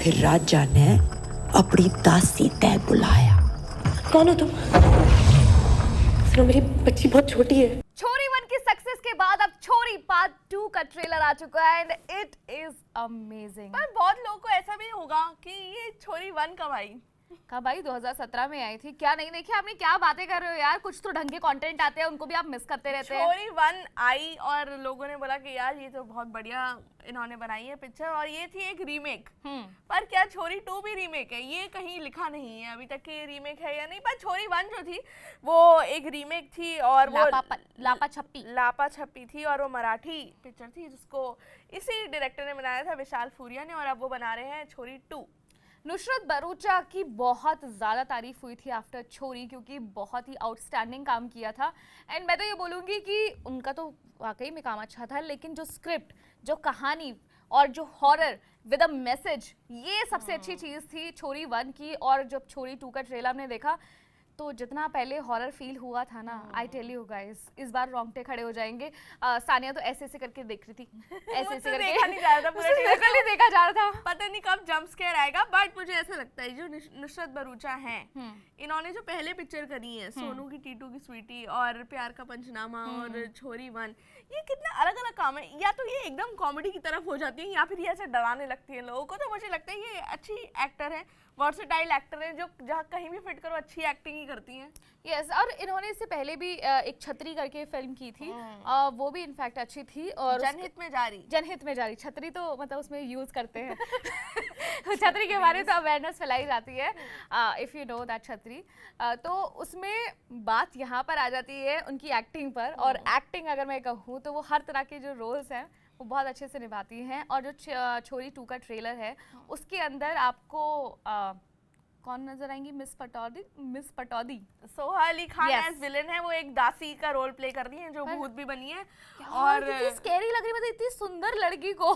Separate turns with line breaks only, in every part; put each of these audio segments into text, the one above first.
फिर राजा ने अपनी दासी तय बुलाया।
कौन हो तुम? सुनो, मेरी बच्ची बहुत छोटी है।
छोरी 1 की सक्सेस के बाद अब छोरी पार्ट 2 का ट्रेलर आ चुका है एंड इट इज अमेजिंग।
पर बहुत लोगों को ऐसा भी होगा कि ये छोरी 1 कब आई?
कब आई? 2017 में आई थी। क्या नहीं देखी आपने? क्या बातें कर रहे हो यार, कुछ तो ढंग के कंटेंट आते हैं, उनको भी आप मिस करते रहते हैं।
छोरी 1 आई और लोगों ने बोला कि यार ये तो बहुत बढ़िया इन्होंने बनाई है पिक्चर, और ये थी एक रीमेक। पर क्या छोरी 2 भी रीमेक है? ये कहीं लिखा नहीं है अभी तक कि रीमेक है या नहीं। पर छोरी 1 जो थी वो एक रीमेक थी और वो लापा छप्पी थी और वो मराठी पिक्चर थी जिसको इसी डायरेक्टर ने बनाया था, विशाल फूरिया ने, और अब वो बना रहे हैं छोरी 2।
नुसरत भरूचा की बहुत ज़्यादा तारीफ हुई थी आफ्टर छोरी, क्योंकि बहुत ही आउटस्टैंडिंग काम किया था। एंड मैं तो ये बोलूँगी कि उनका तो वाकई में काम अच्छा था, लेकिन जो स्क्रिप्ट, जो कहानी और जो हॉरर विद अ मैसेज, ये सबसे अच्छी चीज़ थी छोरी 1 की। और जब छोरी 2 का ट्रेलर हमने देखा तो जितना पहले हॉरर फील हुआ था ना, आई टेल यू गाइस, इस बार रोंगटे खड़े हो जाएंगे। सानिया तो ऐसे ऐसे करके देख रही थी, ऐसे ऐसे करके
देखा नहीं जा रहा था, पूरा
ट्रेलर देखा जा रहा था।
पता नहीं कब जंप स्केयर आएगा। बट मुझे ऐसा लगता है जो नुसरत भरूचा हैं, इन्होंने जो पहले पिक्चर करी है, सोनू की टीटू की स्वीटी और प्यार का पंचनामा और छोरी 1, ये कितना अलग अलग काम है। या तो ये एकदम कॉमेडी की तरफ हो जाती है या फिर ये ऐसे डराने लगती है लोगों को। तो मुझे लगता है ये अच्छी एक्टर है, वर्सेटाइल एक्टर है, जो जहाँ कहीं भी फिट करो अच्छी एक्टिंग ही करती हैं।
यस, और इन्होंने इससे पहले भी एक छतरी करके फिल्म की थी, वो भी इनफैक्ट अच्छी थी। और
जनहित में जारी
छतरी तो मतलब उसमें यूज करते हैं छतरी के बारे में तो अवेयरनेस फैलाई जाती है, इफ यू नो दैट छतरी। तो उसमें बात यहाँ पर आ जाती है उनकी एक्टिंग पर। और एक्टिंग अगर मैं कहूँ तो वो हर तरह के जो रोल्स हैं वो बहुत अच्छे से निभाती हैं। और जो छोरी 2 का ट्रेलर है उसके अंदर आपको कौन नजर आएंगी? Miss Pataudi
Soha Ali Khan as villain है। वो एक दासी का रोल प्ले कर रही है जो भूत भी बनी है
और कितनी स्कैरी लग रही है। मतलब इतनी सुंदर लड़की को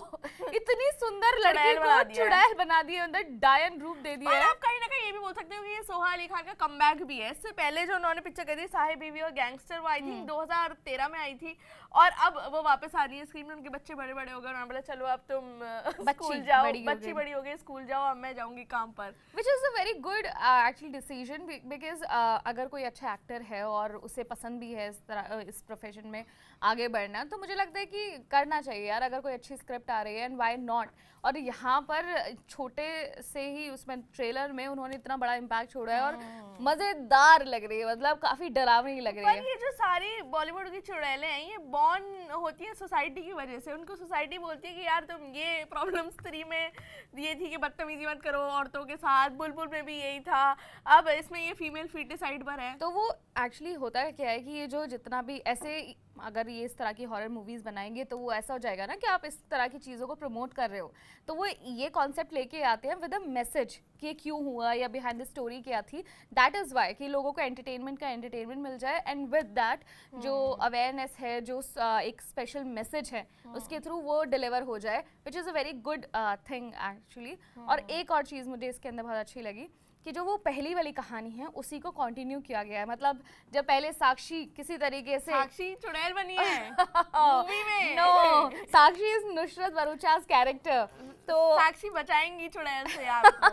इतनी सुंदर लड़की को चुड़ैल बना दिया, अंदर डायन रूप दे दिया है।
आप कहीं ना कहीं ये भी बोल सकते हो कि ये सोहा अली खान का कमबैक भी है। इससे पहले जो उन्होंने पिक्चर करी साहिब बीवी और गैंगस्टर, वो आई थिंक 2013 में आई थी, और अब वो वापस आ रही है स्क्रीन में। उनके बच्चे बड़े बड़े हो गए, उन्होंने बोला चलो अब तुम स्कूल जाओ, बच्ची बड़ी हो गई, स्कूल जाओ, अब मैं जाऊंगी काम पर।
Which is a very good actually decision, because अगर कोई अच्छा एक्टर है और उसे पसंद भी है इस तरह इस प्रोफेशन में आगे बढ़ना, तो मुझे लगता है कि करना चाहिए यार। अगर कोई अच्छी स्क्रिप्ट आ रही है, एंड व्हाई नॉट। और यहाँ पर छोटे से ही उसमें ट्रेलर में उन्होंने इतना बड़ा इम्पैक्ट छोड़ा है और मज़ेदार लग रही है, मतलब काफ़ी डरावनी लग रही है।
पर ये जो सारी बॉलीवुड की चुड़ैलें हैं, ये बॉर्न होती है सोसाइटी की वजह से। उनको सोसाइटी बोलती है कि यार तुम ये प्रॉब्लम्स 3 में ये थी कि बदतमीजी मत करो औरतों के साथ, बुलबुल में भी यही था, अब इसमें ये फीमेल फीटिसाइड पर है।
तो वो एक्चुअली होता क्या है कि ये जो जितना भी ऐसे अगर ये इस तरह की हॉरर मूवीज़ बनाएंगे तो वो ऐसा हो जाएगा ना कि आप इस तरह की चीज़ों को प्रमोट कर रहे हो। तो वो ये कॉन्सेप्ट लेके आते हैं विद अ मैसेज कि क्यों हुआ या बिहाइंड द स्टोरी क्या थी। दैट इज़ वाई कि लोगों को एंटरटेनमेंट मिल जाए, एंड विद दैट जो अवेयरनेस है, जो एक स्पेशल मैसेज है, उसके थ्रू वो डिलीवर हो जाए, which is a very good thing actually. और एक और चीज़ मुझे इसके अंदर बहुत अच्छी लगी कि जो वो पहली वाली कहानी है उसी को कंटिन्यू किया गया है। मतलब जब पहले साक्षी किसी तरीके से
साक्षी चुड़ैल बनी है मूवी में।
No, Sakshi is Nushrratt Bharucha's character. तो
साक्षी बचाएंगी चुड़ैल से आपको।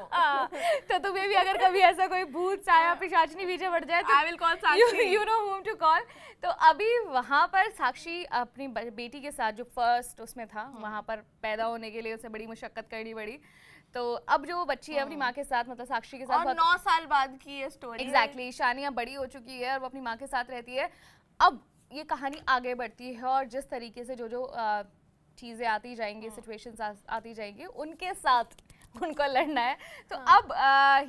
तो तुम्हें भी अगर कभी ऐसा कोई भूत साया पिशाचनी पीछे पड़ जाए तो
I will call Sakshi,
you know whom to call। तो अभी वहाँ पर साक्षी अपनी बेटी के साथ जो फर्स्ट उसमें था, वहाँ पर पैदा होने के लिए उसे बड़ी मुशक्कत करनी पड़ी। तो अब जो बच्ची है अपनी माँ के साथ, मतलब साक्षी के साथ,
और 9 साल बाद की ये स्टोरी।
एग्जैक्टली, शानिया बड़ी हो चुकी है और वो अपनी माँ के साथ रहती है। अब ये कहानी आगे बढ़ती है और जिस तरीके से जो चीज़ें आती जाएंगी, सिचुएशंस आती जाएंगी, उनके साथ उनको लड़ना है। तो अब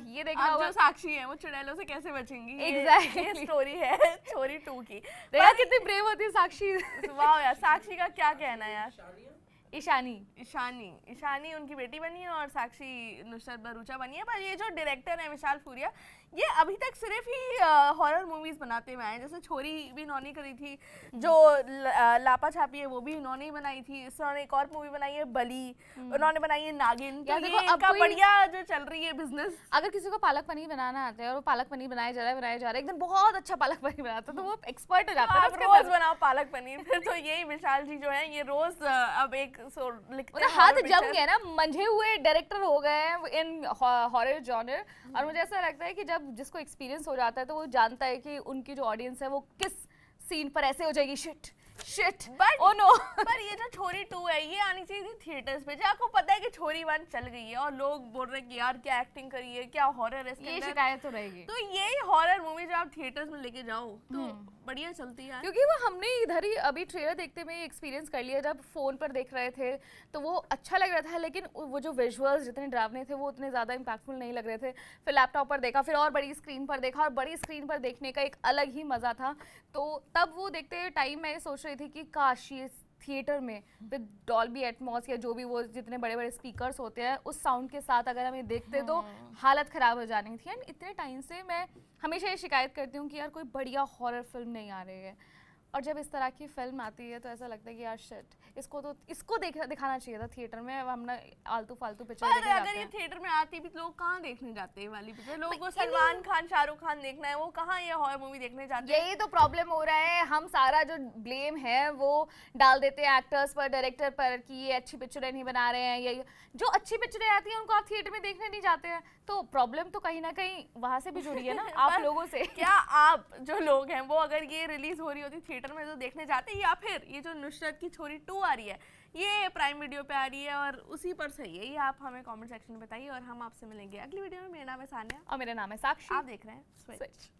ये देखना
होगा जो साक्षी है वो चुड़ैलों से कैसे बचेंगी।
एग्जैक्टली
ये स्टोरी है छोरी 2 की।
देखा कितनी ब्रेव होती है साक्षी।
वाह यार, साक्षी का क्या कहना है यार। ईशानी उनकी बेटी बनी है और साक्षी नुसरत भरूचा बनी है। पर ये जो डायरेक्टर है विशाल फूरिया, ये अभी तक सिर्फ ही हॉरर मूवीज बनाते हुए आए। जैसे छोरी भी इन्होंने करी थी, जो लापा छापी है वो भी इन्होंने ही बनाई थी। इन्होंने एक और मूवी बनाई है बली, उन्होंने बनाई है नागिन। तो ये इनका बढ़िया जो चल रही है बिजनेस।
अगर किसी को पालक पनीर बनाना आता है और वो पालक पनीर बनाया जा रहा है एकदम बहुत अच्छा पालक पनीर बनाता है, तो वो एक्सपर्ट हो जाता है।
रोज बनाओ पालक पनीर। फिर तो यही विशाल जी जो है ये रोज अब एक लिखते
मतलब
हैं
हाथ
horror
जम
picture।
गया ना, मंझे हुए डायरेक्टर हो गए हैं इन हॉरर जॉनर। और मुझे ऐसा लगता है कि जब जिसको एक्सपीरियंस हो जाता है तो वो जानता है कि उनकी जो ऑडियंस है वो किस सीन पर ऐसे हो जाएगी, shit shit
But-
oh no.
पर ये जो छोरी 2 है ये आनी चाहिए थी थिएटर्स पे। जो आपको पता है कि छोरी 1 चल गई है और लोग बोल रहे हैं कि यार क्या एक्टिंग करी है, क्या हॉरर है इसके
ये
अंदर।
शिकायत तो रहेगी,
तो यही हॉरर मूवी जो आप थिएटर्स में लेके जाओ तो बढ़िया चलती है।
क्योंकि वो हमने इधर ही अभी ट्रेलर देखते में एक्सपीरियंस कर लिया। जब फोन पर देख रहे थे तो वो अच्छा लग रहा था, लेकिन वो जो विजुअल्स जितने डरावने थे वो उतने ज़्यादा इम्पैक्टफुल नहीं लग रहे थे। फिर लैपटॉप पर देखा, फिर और बड़ी स्क्रीन पर देखा, और बड़ी स्क्रीन पर देखने का एक अलग ही मज़ा था। तो तब वो देखते टाइम मैं ये सोच रही थी कि काश ये थिएटर में विद डॉल्बी एटमॉस या जो भी वो जितने बड़े बड़े स्पीकर्स होते हैं उस साउंड के साथ अगर हमें देखते तो हालत ख़राब हो जानी थी। एंड इतने टाइम से मैं हमेशा ये शिकायत करती हूँ कि यार कोई बढ़िया हॉरर फिल्म नहीं आ रही है, और जब इस तरह की फिल्म आती है तो ऐसा लगता है कि यार शिट, इसको दिखाना चाहिए था थिएटर में। अब हम ना आलतू फालतू पिक्चर
पर
देखने
अगर
जाते
ये
हैं।
थिएटर में आती भी तो लोग कहाँ देखने जाते हैं वाली पिक्चर। लोगों को सलमान खान शाहरुख खान देखना है, वो कहाँ ये हॉरर मूवी देखने जाते हैं।
यही तो प्रॉब्लम हो रहा है, हम सारा जो ब्लेम है वो डाल देते हैं एक्टर्स पर, डायरेक्टर पर कि ये अच्छी पिक्चरें नहीं बना रहे हैं। ये जो अच्छी पिक्चरें आती हैं उनको आप थिएटर में देखने नहीं जाते हैं, तो प्रॉब्लम तो कहीं ना कहीं वहाँ से भी जुड़ी है ना आप लोगों से।
क्या आप जो लोग हैं वो अगर ये रिलीज हो रही होती थिएटर में तो देखने जाते, या फिर ये जो नुसरत की छोरी 2 आ रही है ये प्राइम वीडियो पे आ रही है और उसी पर सही है, ये आप हमें कमेंट सेक्शन में बताइए। और हम आपसे मिलेंगे अगली वीडियो में। मेरा नाम है सानिया
और मेरा नाम है साक्षी,
आप देख रहे हैं स्विच।